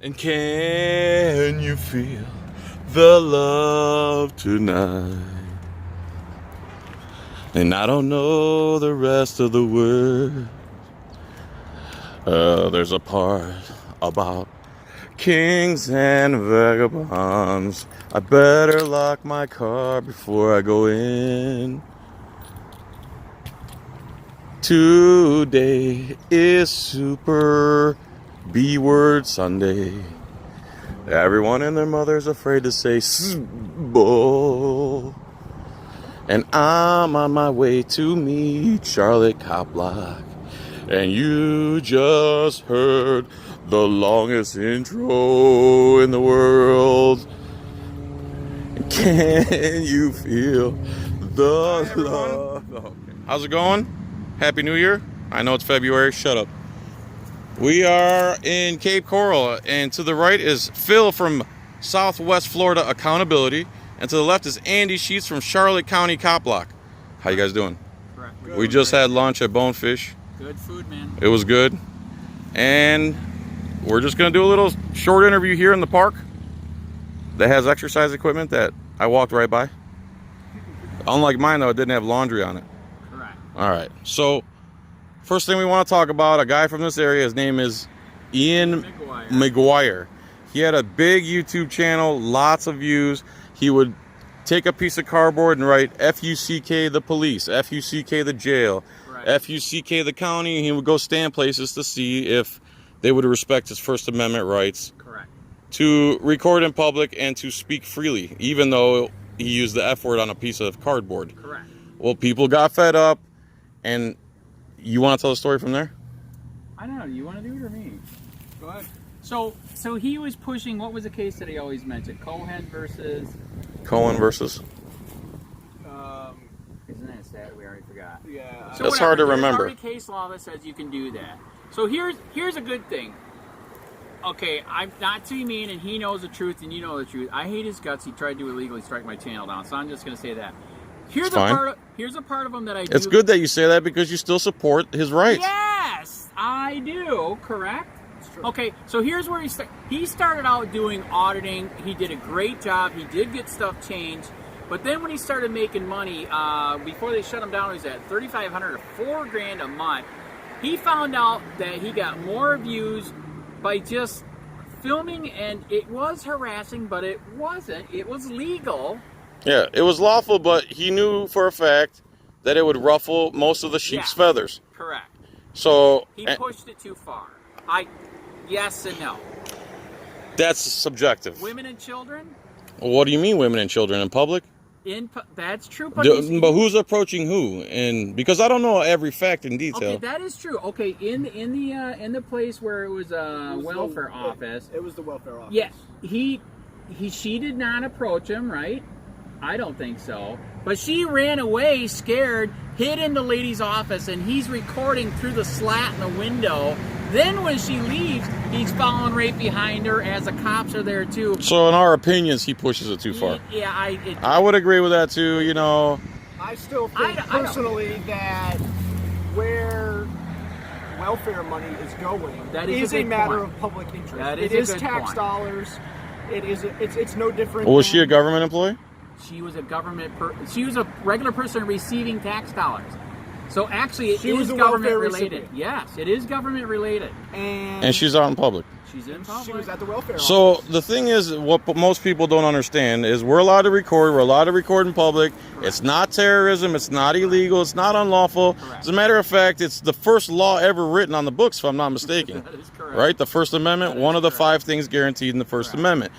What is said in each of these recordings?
And can you feel the love tonight? And I don't know the rest of the word. There's a part about kings and vagabonds. I better lock my car before I go in. Today is Super B-word Sunday. Everyone and their mother's afraid to say "sbo." And I'm on my way to meet Charlotte Coplock. And you just heard the longest intro in the world. Can you feel the love? Okay. How's it going? Happy New Year. I know it's February. Shut up. We are in Cape Coral, and to the right is Phil from Southwest Florida Accountability, and to the left is Andy Sheets from Charlotte County Coplock. How you guys doing? Good. We just had lunch at Bonefish. Good food, man. It was good. And we're just going to do a little short interview here in the park that has exercise equipment that I walked right by. Unlike mine, though, it didn't have laundry on it. Correct. All right. So, first thing we want to talk about, a guy from this area, his name is Ian McGuire. He had a big YouTube channel, lots of views. He would take a piece of cardboard and write F-U-C-K the police, F-U-C-K the jail, right. F-U-C-K the county, and he would go stand places to see if they would respect his First Amendment rights. Correct. To record in public and to speak freely, even though he used the F word on a piece of cardboard. Correct. Well, people got fed up, and you want to tell the story from there? I don't know. Do you want to do it or me? Go ahead. So he was pushing. What was the case that he always mentioned? Cohen versus. Isn't that sad? We already forgot. Yeah. So that's hard to remember. There's already case law that says you can do that. So here's a good thing. Okay, I'm not too mean, and he knows the truth, and you know the truth. I hate his guts. He tried to illegally strike my channel down, so I'm just going to say that. Here's a part of him that I do. It's good that you say that because you still support his rights. Yes, I do. Correct. Okay, so here's where he started out doing auditing. He did a great job. He did get stuff changed. But then when he started making money, before they shut him down, he was at $3,500 to $4,000 a month. He found out that he got more views by just filming, and it was harassing, but it wasn't. It was legal. Yeah, it was lawful, but he knew for a fact that it would ruffle most of the sheep's feathers. Correct. So he pushed it too far. Yes and no. That's subjective. Women and children? What do you mean, women and children in public? That's true, but who's approaching who? And because I don't know every fact in detail. Okay, that is true. Okay, in the place where it was a welfare office. It was the welfare office. Yes, she did not approach him, right? I don't think so. But she ran away, scared, hid in the lady's office, and he's recording through the slat in the window. Then when she leaves, he's following right behind her as the cops are there too. So in our opinions, he pushes it too far. Yeah, I would agree with that too, you know. I still think personally that where welfare money is going is a matter of public interest. It is tax dollars. It's no different. Was she a government employee? She was a she was a regular person receiving tax dollars. So actually, it is government related. Yes, it is government related. And she's out in public. She's in public. She was at the welfare office. So the thing is, what most people don't understand is we're allowed to record. We're allowed to record in public. Correct. It's not terrorism. It's not illegal. It's not unlawful. Correct. As a matter of fact, it's the first law ever written on the books, if I'm not mistaken. That is correct. Right? The First Amendment, one of the 5 things guaranteed in the First Amendment.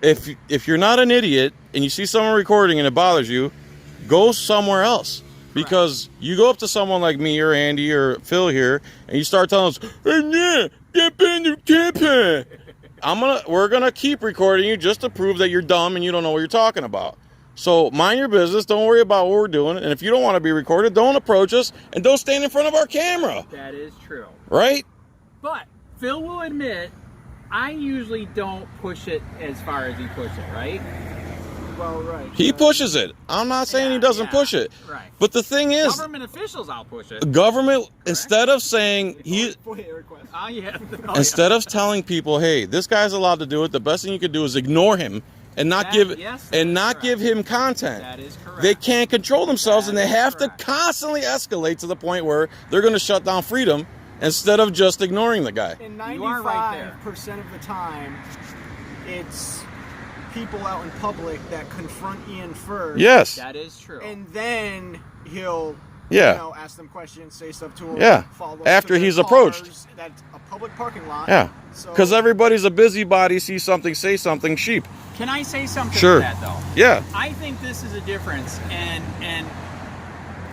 If you're not an idiot and you see someone recording and it bothers you, go somewhere else. Because you go up to someone like me or Andy or Phil here, and you start telling us, "Hey, we're gonna keep recording you just to prove that you're dumb and you don't know what you're talking about. So mind your business. Don't worry about what we're doing. And if you don't want to be recorded, don't approach us and don't stand in front of our camera." That is true. Right? But Phil will admit, I usually don't push it as far as he pushes it, right? Well, right. He pushes it. I'm not saying he doesn't push it. Right. But the thing is, government officials out push it. Government, instead of saying instead of telling people, hey, this guy's allowed to do it, the best thing you could do is ignore him and not give him content. That is correct. They can't control themselves, and they have to constantly escalate to the point where they're going to shut down freedom instead of just ignoring the guy. And 95% of the time, it's people out in public that confront Ian first. Yes. That is true. And then he'll ask them questions, say stuff to them. Yeah. Follow After he's approached. That's a public parking lot. Yeah. Because everybody's a busybody, see something, say something, sheep. Can I say something to that, though? Yeah. I think this is a difference, and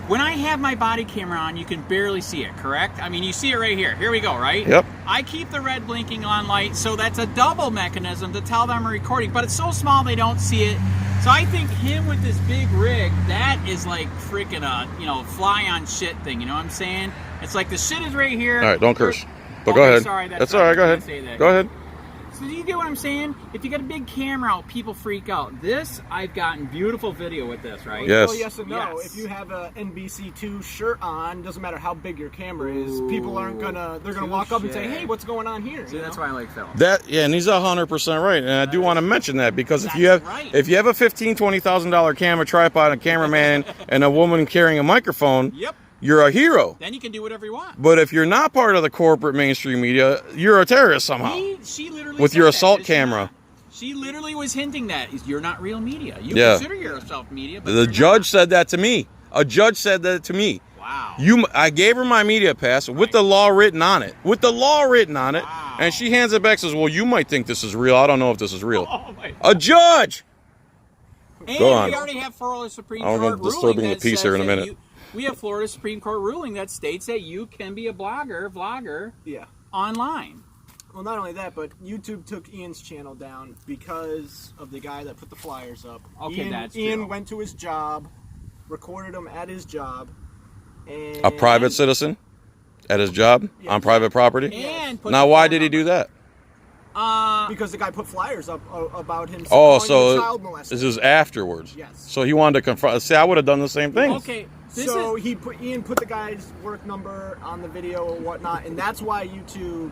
when I have my body camera on, you can barely see it, correct? I mean, you see it right here. Here we go, right? Yep. I keep the red blinking on light, so that's a double mechanism to tell them I'm recording, but it's so small they don't see it. So I think him with this big rig, that is like freaking a, fly on shit thing, you know what I'm saying? It's like the shit is right here. All right, don't curse. But go ahead. Sorry, that's all right, go ahead. Go ahead. So do you get what I'm saying? If you got a big camera out, people freak out. This, I've gotten beautiful video with this, right? Yes. Well, yes and no. Yes. If you have a NBC2 shirt on, doesn't matter how big your camera is, people aren't they're gonna walk up and say, hey, what's going on here? See, that's why I like film. And he's 100% right. And I do want to mention that because if you have a $15,000, $20,000 camera tripod, a cameraman, and a woman carrying a microphone, you're a hero. Then you can do whatever you want. But if you're not part of the corporate mainstream media, you're a terrorist somehow. She literally with your assault camera. She literally was hinting that you're not real media. You consider yourself media, but the judge said that to me. A judge said that to me. Wow. I gave her my media pass with the law written on it. With the law written on it. Wow. And she hands it back and says, well, you might think this is real. I don't know if this is real. Oh my God. A judge! And Go on. we already have Florida Supreme Court ruling. I'm disturbing the peace here in a minute. We have Florida Supreme Court ruling that states that you can be a vlogger online. Well, not only that, but YouTube took Ian's channel down because of the guy that put the flyers up. Okay, that's Ian true. went to his job, recorded him at his job. And A private citizen at his job on private property? And now, why did he do that? Because the guy put flyers up about him. So child molester. this is afterwards. Yes. So he wanted to confront. See, I would have done the same thing. Okay. Ian put the guy's work number on the video or whatnot, and that's why YouTube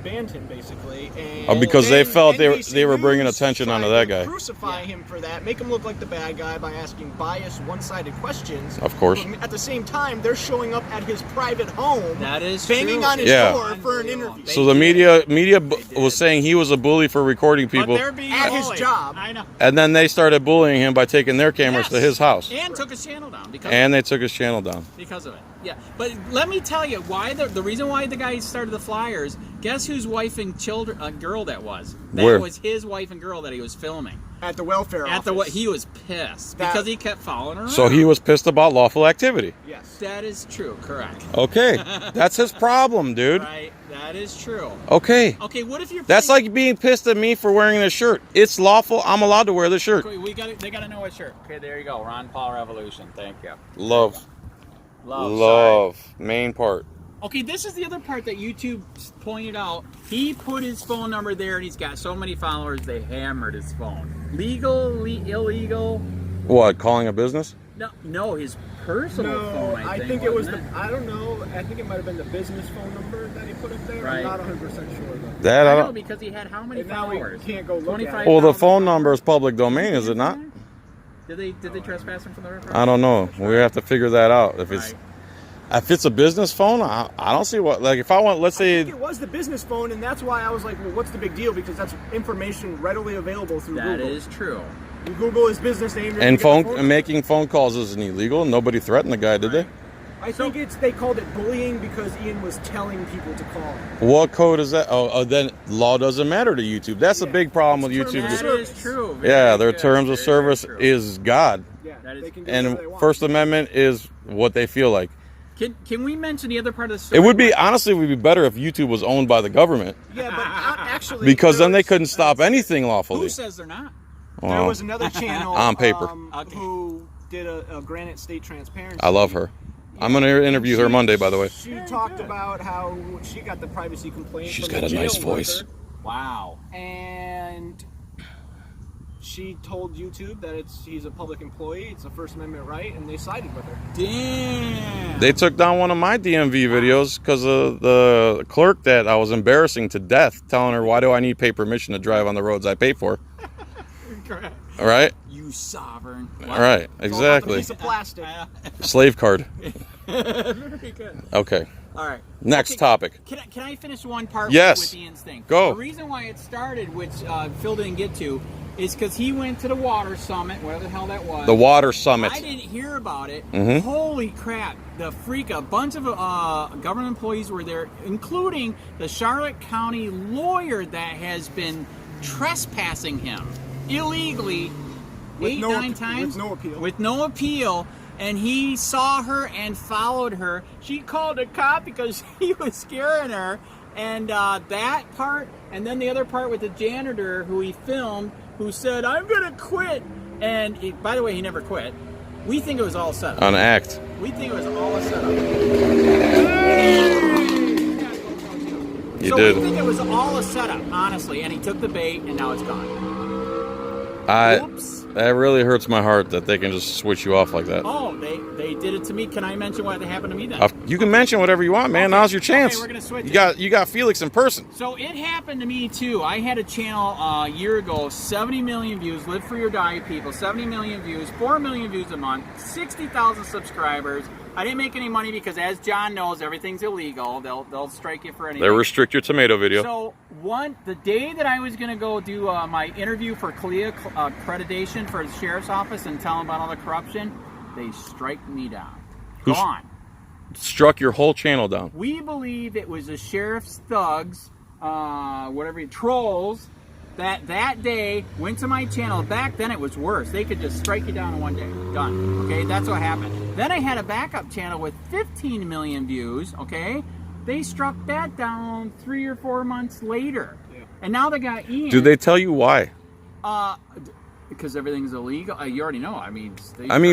banned him basically. And because they felt NBC they were bringing News attention onto tried that to guy. Crucify him for that, make him look like the bad guy by asking biased, one-sided questions. Of course. But at the same time, they're showing up at his private home, that is banging true. on his door for an interview. So the media was saying he was a bully for recording people But they're being at bullied. his job. I know. and then they started bullying him by taking their cameras to his house. And took his channel down They took his channel down. because of it. Yeah, but let me tell you why the reason why the guy started the flyers. Guess whose wife and girl that was? That was his wife and girl that he was filming At the welfare office. He was pissed because he kept following her. So he was pissed about lawful activity. Yes. That is true. Correct. Okay, that's his problem, dude. Right. That is true. Okay. Okay. What if you're? That's like being pissed at me for wearing this shirt. It's lawful. I'm allowed to wear this shirt. They got to know what shirt. Okay. There you go. Ron Paul Revolution. Thank you. Love. Sorry. Main part. Okay, this is the other part that YouTube pointed out. He put his phone number there, and he's got so many followers, they hammered his phone. Legal, illegal? What, calling a business? No, his personal phone, I think it was I don't know, I think it might have been the business phone number that he put up there. Right. I'm not 100% sure, though. That I know, don't. because he had how many And now we followers? can't go look at it. Well, the phone number is public domain, is it not? Did they trespass him from the record? I don't know. We have to figure that out. If it's a business phone, I don't see what. Like, if I want, let's say I think it was the business phone, and that's why I was like, well, what's the big deal? Because that's information readily available through Google. That is true. You Google his business name. and making phone calls isn't illegal. Nobody threatened the guy, did they? I think they called it bullying because Ian was telling people to call him. What code is that? Oh, then law doesn't matter to YouTube. That's a big problem with YouTube. That is true. Their terms of service is God. Yeah, they can do And whatever they want. First Amendment is what they feel like. Can we mention the other part of the story? It would be, honestly, it would be better if YouTube was owned by the government. Yeah, but actually... Because then they couldn't stop anything lawfully. Who says they're not? There was another channel on paper who did a Granite State Transparency. I love her. I'm going to interview her Monday, by the way. She talked about how she got the privacy complaint. She's from got the a nice jail voice. worker, Wow. and she told YouTube that he's a public employee, it's a First Amendment right, and they sided with her. Damn. They took down one of my DMV videos because of the clerk that I was embarrassing to death, telling her, why do I need pay permission to drive on the roads I pay for? Correct. All right? You sovereign. All right, exactly. Piece of plastic. Slave card. Very good. Okay. All right. Next topic. Can I finish one part Yes. with Ian's thing? Go. The reason why it started, which Phil didn't get to, is because he went to the water summit, whatever the hell that was. The water summit. I didn't hear about it. Mhm. Holy crap. A bunch of government employees were there, including the Charlotte County lawyer that has been trespassing him illegally With 8-9 times. With no appeal. With no appeal. And he saw her and followed her. She called a cop because he was scaring her. And that part, and then the other part with the janitor who he filmed, who said, I'm going to quit. And by the way, he never quit. We think it was all set up. An act. We think it was all a setup. You So did. we think it was all a setup, honestly. And he took the bait, and now it's gone. Oops. That really hurts my heart that they can just switch you off like that. Oh, they did it to me. Can I mention what happened to me then? You can mention whatever you want, man. Okay. Now's your chance. Okay, we're gonna switch You got Felix in person. So it happened to me too. I had a channel a year ago, 70 million views, Live for Your Diet people, 70 million views, 4 million views a month, 60,000 subscribers. I didn't make any money because, as John knows, everything's illegal. They'll strike you for anything. They restrict your tomato video. So the day that I was gonna go do my interview for CLIA accreditation for the sheriff's office and tell them about all the corruption, they strike me down. Who's- Gone. Struck your whole channel down. We believe it was the sheriff's thugs, trolls, that day went to my channel. Back then it was worse. They could just strike you down in one day. Done. Okay, that's what happened. Then I had a backup channel with 15 million views, okay? They struck that down 3 or 4 months later. Yeah. And now they got Ian. Do they tell you why? Because everything's illegal. You already know. I mean,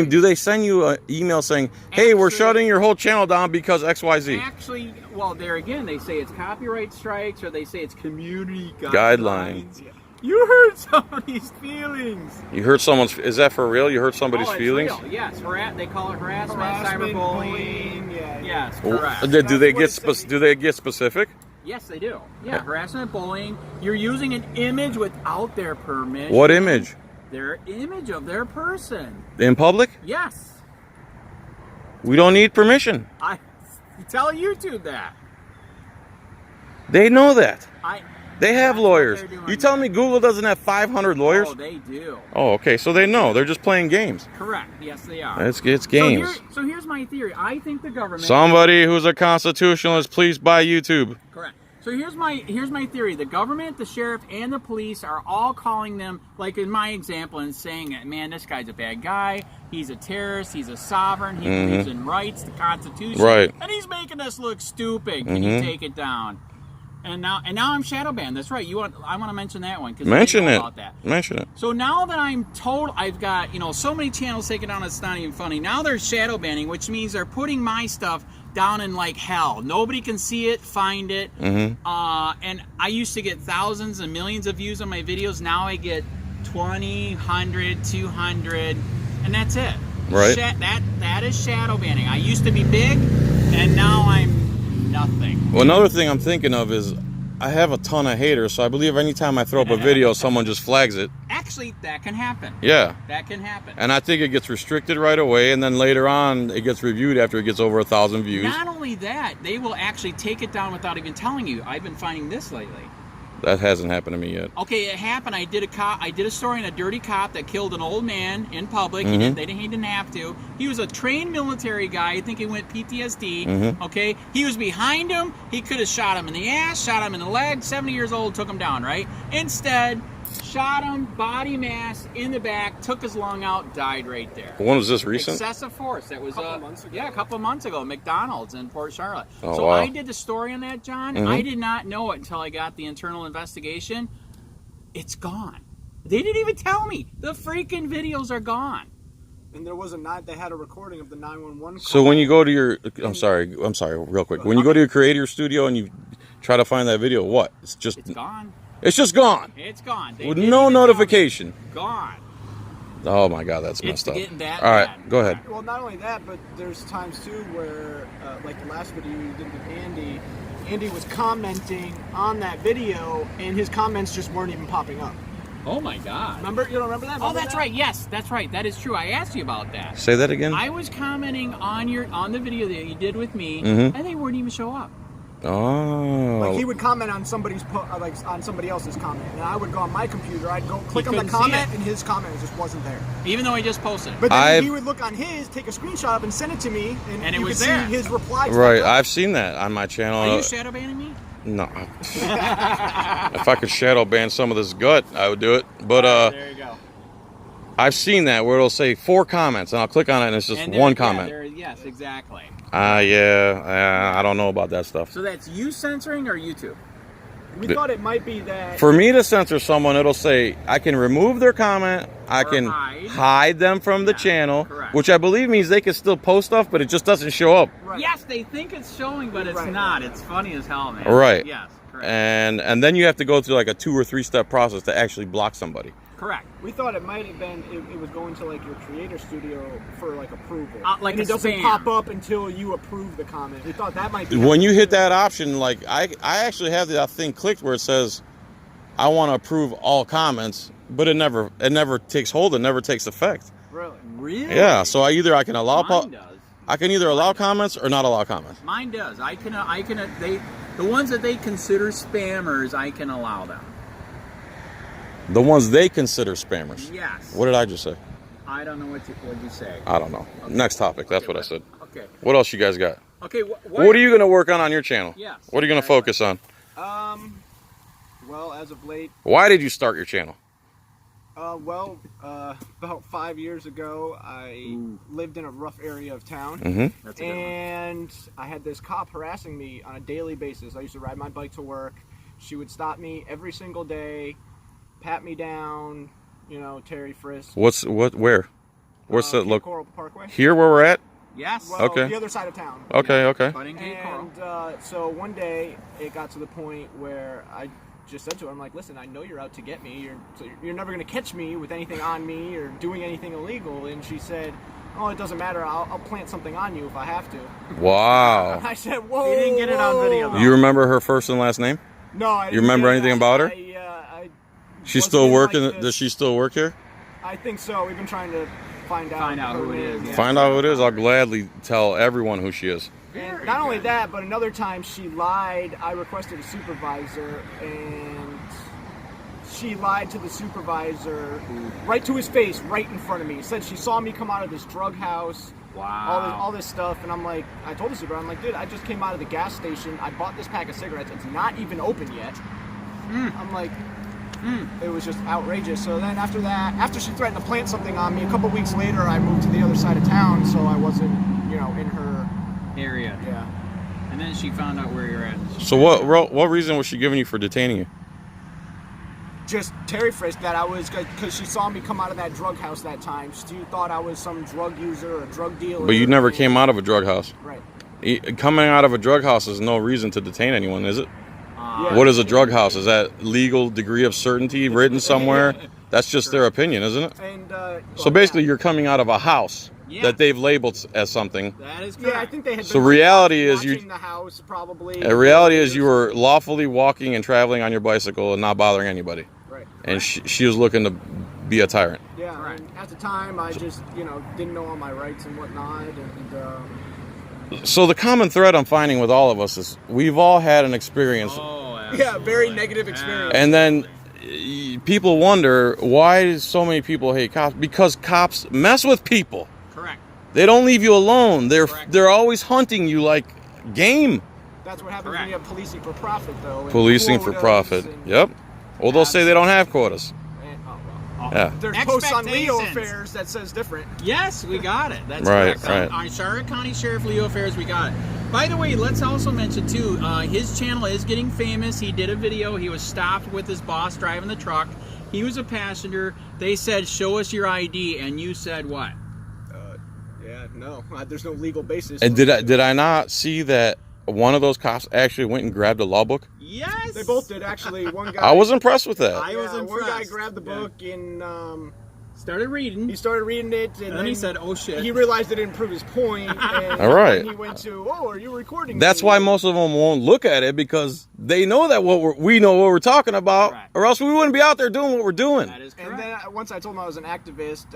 do they send you an email saying, hey, we're shutting your whole channel down because XYZ? Actually, well, there again, they say it's copyright strikes or they say it's community Guidelines. Yeah. You hurt somebody's feelings. You hurt someone's... Is that for real? You hurt somebody's feelings? Real. Yes, they call it harassment, cyberbullying. Yeah. Yes, correct. Do they get specific? Yes, they do. Yeah, harassment, bullying. You're using an image without their permission. What image? Their image of their person. In public? Yes. We don't need permission. I tell YouTube that. They know that. They have That's what lawyers. they're doing, You telling me Google doesn't have 500 lawyers? Oh, they do. Oh, okay. So they know. They're just playing games. Correct. Yes, they are. It's games. So here's my theory. I think the government... Somebody who's a constitutionalist, please buy YouTube. Correct. So here's my theory. The government, the sheriff, and the police are all calling them, like in my example, and saying, man, this guy's a bad guy. He's a terrorist. He's a sovereign. He believes in rights, the Constitution. Right. And he's making us look stupid. Can you take it down? And now I'm shadow banned. That's right. I want to mention that one because Mention it. About that. Mention it. So now that I'm told I've got so many channels taken down, it's not even funny. Now they're shadow banning, which means they're putting my stuff down in like hell. Nobody can see it, find it. And I used to get thousands and millions of views on my videos. Now I get 20, 100, 200, and that's it. Right. That is shadow banning. I used to be big, and now I'm nothing. Well, another thing I'm thinking of is I have a ton of haters, so I believe anytime I throw up a video, someone just flags it. Actually, that can happen. Yeah. That can happen. And I think it gets restricted right away, and then later on, it gets reviewed after it gets over 1,000 views. Not only that, they will actually take it down without even telling you. I've been finding this lately. That hasn't happened to me yet. Okay, it happened. I did a story on a dirty cop that killed an old man in public. He didn't have to. He was a trained military guy. I think he went PTSD. Okay, he was behind him. He could have shot him in the ass, shot him in the leg. 70 years old, took him down. Right. Instead, shot him, body mass in the back, took his lung out, died right there. When was this recent? Excessive force. That was a couple months ago. Yeah, a couple of months ago, McDonald's in Port Charlotte. Oh, so wow. I did the story on that, John. I did not know it until I got the internal investigation. It's gone. They didn't even tell me. The freaking videos are gone. And there was they had a recording of the 911 call. So when you go to your, I'm sorry, real quick. When you go to your creator studio and you try to find that video, what? It's gone. It's just gone. It's gone. They With didn't no even notification. Gone. Oh my God, that's It's messed up. getting that All right, bad. go ahead. Well, not only that, but there's times too where, like the last video you did with Andy, Andy was commenting on that video, and his comments just weren't even popping up. Oh my God. Remember? You don't remember that? Oh, that's right. Yes, that's right. That is true. I asked you about that. Say that again. I was commenting on the video that you did with me, Mhm. and they wouldn't even show up. Oh. Like he would comment on somebody's like on somebody else's comment, and I would go on my computer. I'd go click on the couldn't see comment, it. and his comment just wasn't there. Even though he just posted it. But then I've- he would look on his, take a screenshot of, and send it to me, and it you was could there. see his reply. Right, I've seen that on my channel. Are you shadow banning me? No. If I could shadow ban some of this gut, I would do it. But There you go. I've seen that where it'll say 4 comments, and I'll click on it, and it's just And one yeah, comment. yes, exactly. Yeah, I don't know about that stuff. So that's you censoring or YouTube? We thought it might be that. For me to censor someone, it'll say I can remove their comment, I Or can hide. hide them from the Yeah, channel, correct. which I believe means they can still post stuff, but it just doesn't show up. Right. Yes, they think it's showing, but it's Right, not. right, It's funny as hell, man. Right. Yes, correct. And then you have to go through like a 2 or 3 step process to actually block somebody. Correct. We thought it might have been it was going to like your creator studio for like approval. Like and a it doesn't spam. pop up until you approve the comment. We thought that might be. When you hit that option, like I actually have that thing clicked where it says I want to approve all comments, but it never takes hold. It never takes effect. Really? Really? Yeah. So I can allow Mine does. I can either allow comments or not allow comments. Mine does. The ones that they consider spammers, I can allow them. The ones they consider spammers. Yes. What did I just say? I don't know what you say. I don't know. Next topic. That's what I said. Okay. What else you guys got? Okay. What are you going to work on your channel? Yes. What are you going to focus on? Well, as of late, Why did you start your channel? about 5 years ago, I lived in a rough area of town, Mm-hmm. That's a good one. and I had this cop harassing me on a daily basis. I used to ride my bike to work. She would stop me every single day, pat me down, Terry frisk. Where? Where's the Cape look? Coral Parkway. Here where we're at? Yes. Well, Okay. the other side of town. Okay. Cutting Gate Coral. And so one day it got to the point where I just said to her, I'm like, listen, I know you're out to get me. You're never going to catch me with anything on me or doing anything illegal. And she said, oh, it doesn't matter. I'll plant something on you if I have to. Wow. I said, whoa. You didn't get it on video, though. You remember her first and last name? No, I didn't You remember get anything that. about her? She's wasn't still in working. like this. Does she still work here? I think so. We've been trying to find out who it is. Yeah. Find out who it is. I'll gladly tell everyone who she is. And not only that, but another time she lied. I requested a supervisor, and she lied to the supervisor right to his face, right in front of me. Said she saw me come out of this drug house. Wow. All this stuff, and I'm like, I told the supervisor, I'm like, dude, I just came out of the gas station. I bought this pack of cigarettes. It's not even open yet. I'm like, it was just outrageous. So then after that, after she threatened to plant something on me, a couple weeks later, I moved to the other side of town, so I wasn't, in her area. Yeah. And then she found out where you're at. So what reason was she giving you for detaining you? Just Terry frisk that I was, because she saw me come out of that drug house that time. She thought I was some drug user or drug dealer. But you never came out of a drug house. Right. Coming out of a drug house is no reason to detain anyone, is it? Yeah. What is a drug house? Is that legal degree of certainty written somewhere? That's just their opinion, isn't it? And So basically, you're coming out of a house Yeah. that they've labeled as something. That is correct. yeah, I think they had. So been reality is watching you- the house probably. The reality is you were lawfully walking and traveling on your bicycle and not bothering anybody. Right. And she was looking to be a tyrant. Yeah. Right. And at the time, I just didn't know all my rights and whatnot, and So the common thread I'm finding with all of us is we've all had an experience. yeah, very negative experience. And then people wonder, why do so many people hate cops? Because cops mess with people. Correct. They don't leave you alone. Correct. They're always hunting you like game. That's what happens Correct. when you have policing for profit, though. and Policing for quotas profit. and- Yep. Well, they'll say they don't have quotas. and- oh, well. Yeah. There's posts on Leo Expectations. Affairs that says different. Yes, we got it. That's Right, correct. right. On Charlotte County Sheriff Leo Affairs, we got it. By the way, let's also mention too, his channel is getting famous. He did a video. He was stopped with his boss driving the truck. He was a passenger. They said, "Show us your ID," and you said what? Yeah, no, there's no legal basis. And did I not see that one of those cops actually went and grabbed a law book? Yes. They both did, actually. One guy. I was impressed with that. I was impressed. One guy grabbed the book and started reading. He started reading it, and then he said, "Oh shit!" He realized it didn't prove his point. And all right. He went to, "Oh, are you recording?" That's why most of them won't look at it, because they know that we know what we're talking about, correct. or else we wouldn't be out there doing what we're doing. That is correct. And then once I told him I was an activist,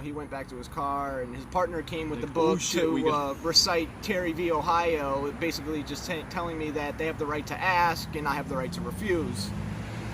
he went back to his car, and his partner came with the book to recite Terry v. Ohio, basically just telling me that they have the right to ask and I have the right to refuse.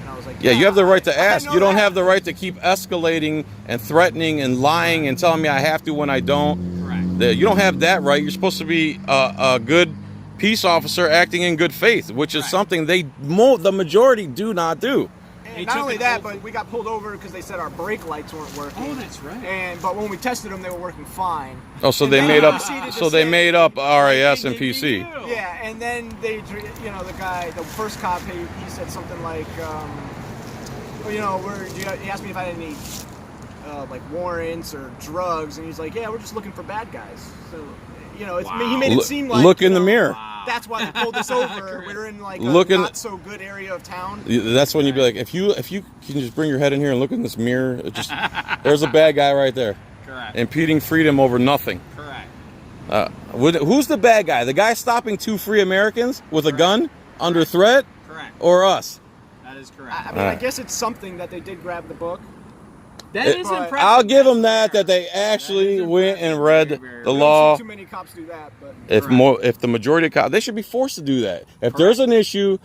I was like, yeah, you have the right to ask. You don't have the right to keep escalating and threatening and lying and telling me I have to when I don't. Correct. You don't have that right. You're supposed to be a good peace officer acting in good faith, which is something the majority do not do. And not only that, but we got pulled over because they said our brake lights weren't working. Oh, that's right. But when we tested them, they were working fine. Oh, so they made up. So they made up RAS and PC. Yeah, and then they, the first cop, he said something like, he asked me if I had any warrants or drugs, and he's like, yeah, we're just looking for bad guys. So, he made it seem like look in the mirror. That's why they pulled us over. We're in a not so good area of town. That's when you'd be like, if you can just bring your head in here and look in this mirror, there's a bad guy right there. Correct. Impeding freedom over nothing. Correct. Who's the bad guy? The guy stopping two free Americans with a gun under threat? Correct. Or us? That is correct. I guess it's something that they did grab the book. That is impressive. I'll give them that they actually went and read the law. Too many cops do that, but if the majority of cops, they should be forced to do that. If there's an issue,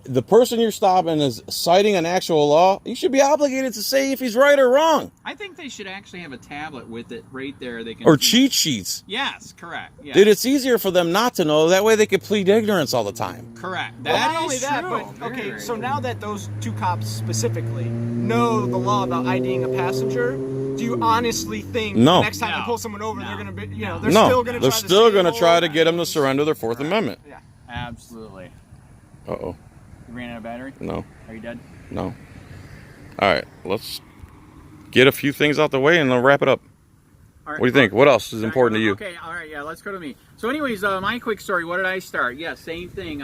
the person you're stopping is citing an actual law, you should be obligated to say if he's right or wrong. I think they should actually have a tablet with it right there. They can or cheat sheets. Yes, correct. Yes. Dude, it's easier for them not to know. That way they can plead ignorance all the time. Correct. Not only that, but okay, so now that those two cops specifically know the law about IDing a passenger, do you honestly think next time they pull someone over, they're going to be, they're still going to try to get them to surrender their Fourth Amendment? Yeah. Absolutely. Uh-oh. You ran out of battery? No. Are you dead? No. All right, let's get a few things out the way and then wrap it up. All right, what do you think? What else is important to you? Okay, all right, let's go to me. So anyways, my quick story, what did I start? Yeah, same thing.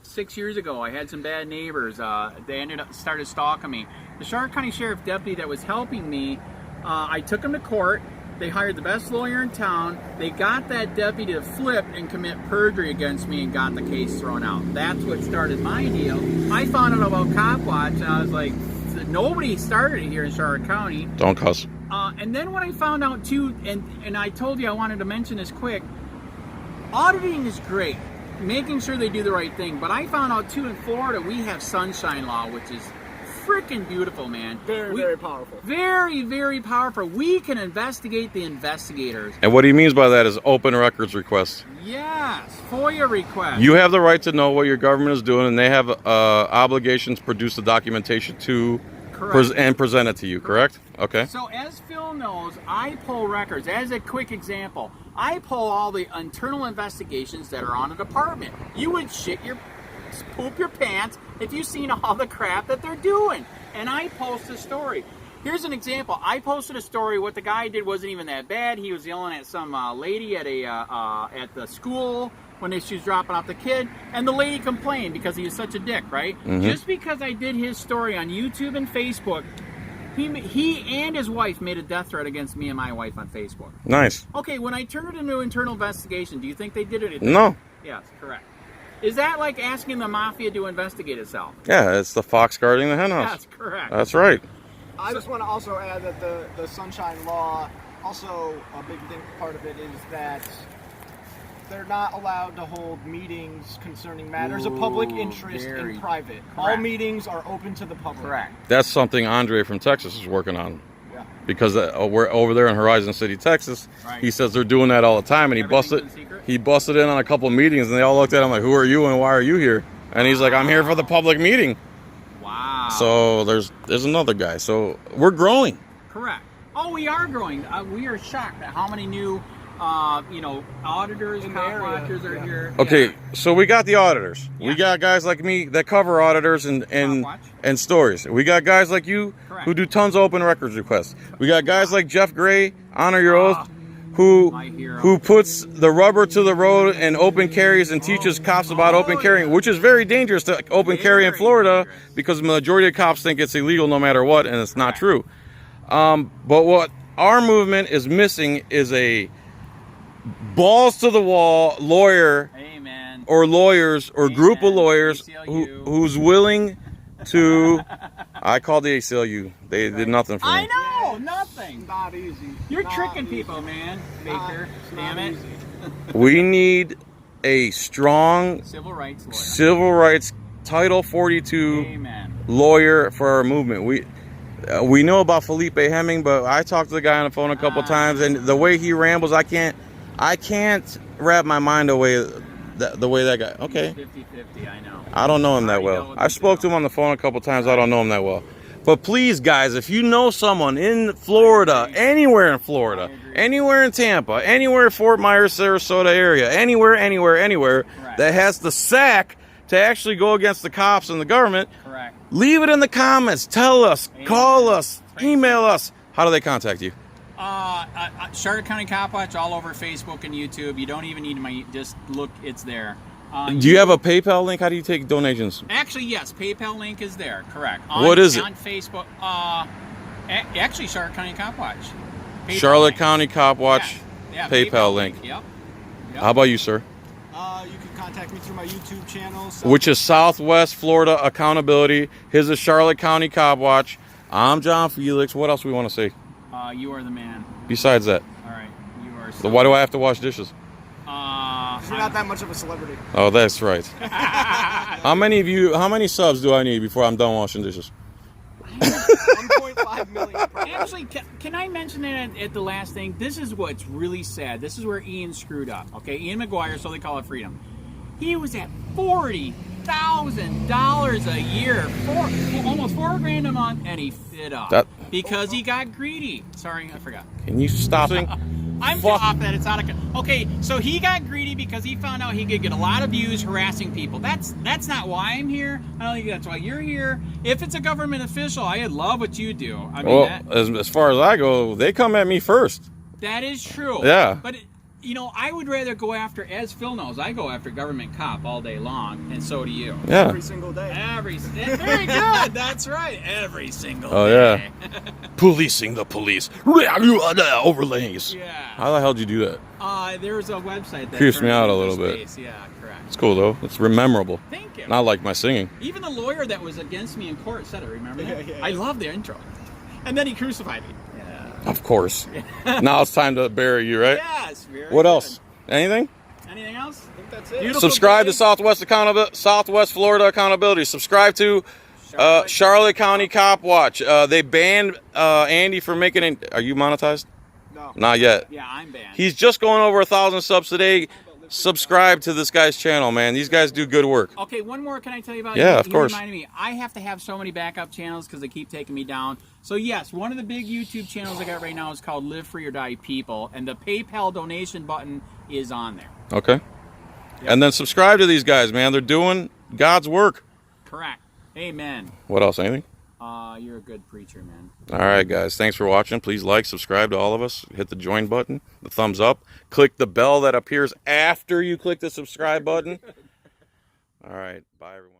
6 years ago, I had some bad neighbors. They started stalking me. The Charlotte County Sheriff deputy that was helping me, I took him to court. They hired the best lawyer in town. They got that deputy to flip and commit perjury against me and got the case thrown out. That's what started my deal. I found out about Cop Watch, and I was like, nobody started it here in Charlotte County. Don't cuss. And then when I found out too, and I told you I wanted to mention this quick, auditing is great, making sure they do the right thing. But I found out too, in Florida, we have sunshine law, which is freaking beautiful, man. Very powerful. Very, very powerful. We can investigate the investigators. And what he means by that is open records requests. Yes, FOIA requests. You have the right to know what your government is doing, and they have obligations to produce the documentation to present it to you, correct? Okay. So as Phil knows, I pull records. As a quick example, I pull all the internal investigations that are on a department. You would poop your pants if you've seen all the crap that they're doing. And I post a story. Here's an example. I posted a story. What the guy did wasn't even that bad. He was yelling at some lady at the school when she was dropping off the kid, and the lady complained because he was such a dick, right? Mm-hmm. Just because I did his story on YouTube and Facebook, he and his wife made a death threat against me and my wife on Facebook. Nice. Okay, when I turned it into internal investigation, do you think they did anything? No. Yes, correct. Is that like asking the mafia to investigate itself? Yeah, it's the fox guarding the henhouse. That's correct. That's right. I just want to also add that the Sunshine Law, also a big part of it is that they're not allowed to hold meetings concerning matters of public interest in private. Correct. All meetings are open to the public. Correct. That's something Andre from Texas is working on. Yeah. Because we're over there in Horizon City, Texas. Right. He says they're doing that all the time, and he busted in on a couple of meetings, and they all looked at him like, "Who are you and why are you here?" And he's like, "I'm here for the public meeting." Wow. So there's another guy. So we're growing. Correct. Oh, we are growing. We are shocked at how many new auditors, cop watchers are here. Okay, so we got the auditors. Yeah. We got guys like me that cover auditors and stories. We got guys like you who do tons of open records requests. We got guys like Jeff Gray, Honor Your Oath, who puts the rubber to the road and open carries and teaches cops about open carrying, which is very dangerous to open carry in Florida because the majority of cops think it's illegal no matter what, and it's not true. But what our movement is missing is a balls to the wall lawyer or lawyers or group of lawyers who's willing to. I called the ACLU. They did nothing for me. I know, nothing. Not easy. You're tricking people, man. Baker, damn it. We need a strong civil rights lawyer. Civil rights Title 42 lawyer for our movement. We know about Felipe Hemming, but I talked to the guy on the phone a couple times, and the way he rambles, I can't wrap my mind away the way that guy. Okay. 50-50, I know. I don't know him that well. I spoke to him on the phone a couple times. I don't know him that well. But please, guys, if you know someone in Florida, anywhere in Florida, anywhere in Tampa, anywhere Fort Myers, Sarasota area, anywhere that has the sack to actually go against the cops and the government, leave it in the comments. Tell us, call us, email us. How do they contact you? Charlotte County Cop Watch all over Facebook and YouTube. You don't even need just look, it's there. Do you have a PayPal link? How do you take donations? Actually, yes, PayPal link is there. Correct. What is it? On Facebook. Actually, Charlotte County Cop Watch. Charlotte County Cop Watch PayPal link. Yep. How about you, sir? You can contact me through my YouTube channel. Which is Southwest Florida Accountability. His is Charlotte County Cop Watch. I'm John Filax. What else we want to say? You are the man. Besides that. All right. You are. So why do I have to wash dishes? You're not that much of a celebrity. Oh, that's right. How many subs do I need before I'm done washing dishes? 1.5 million. Actually, can I mention that at the last thing? This is what's really sad. This is where Ian screwed up. Okay, Ian McGuire, so they call it freedom. He was at $40,000 a year, almost $4,000 a month, and he fit up because he got greedy. Sorry, I forgot. Can you stop? I'm off that it's out of. Okay, so he got greedy because he found out he could get a lot of views harassing people. That's not why I'm here. I don't think that's why you're here. If it's a government official, I love what you do. I mean, well, as far as I go, they come at me first. That is true. Yeah. But I would rather go after, as Phil knows, I go after government cop all day long, and so do you. Yeah. Every single day. Very good. That's right. Every single day. Oh, yeah. Policing the police. Overlays. Yeah. How the hell did you do that? There's a website that creeps me out a little bit. Yeah, correct. It's cool, though. It's memorable. Thank you. Not like my singing. Even the lawyer that was against me in court said it, remember that? Yeah. I love the intro. And then he crucified me. Of course. Now it's time to bury you, right? Yes. What else? Anything? Anything else? I think that's it. Beautiful Subscribe to Southwest Florida Accountability. Subscribe to Charlotte County Cop Watch. They banned Andy for making it. Are you monetized? No. Not yet. Yeah, I'm banned. He's just going over 1,000 subs today. Subscribe to this guy's channel, man. These guys do good work. Okay, one more can I tell you about? Yeah, of course. You reminded me. I have to have so many backup channels because they keep taking me down. So yes, one of the big YouTube channels I got right now is called Live Free or Die People, and the PayPal donation button is on there. Okay. Yep. And then subscribe to these guys, man. They're doing God's work. Correct. Amen. What else? Anything? You're a good preacher, man. All right, guys. Thanks for watching. Please like, subscribe to all of us. Hit the join button, the thumbs up. Click the bell that appears after you click the subscribe button. All right. Bye, everyone.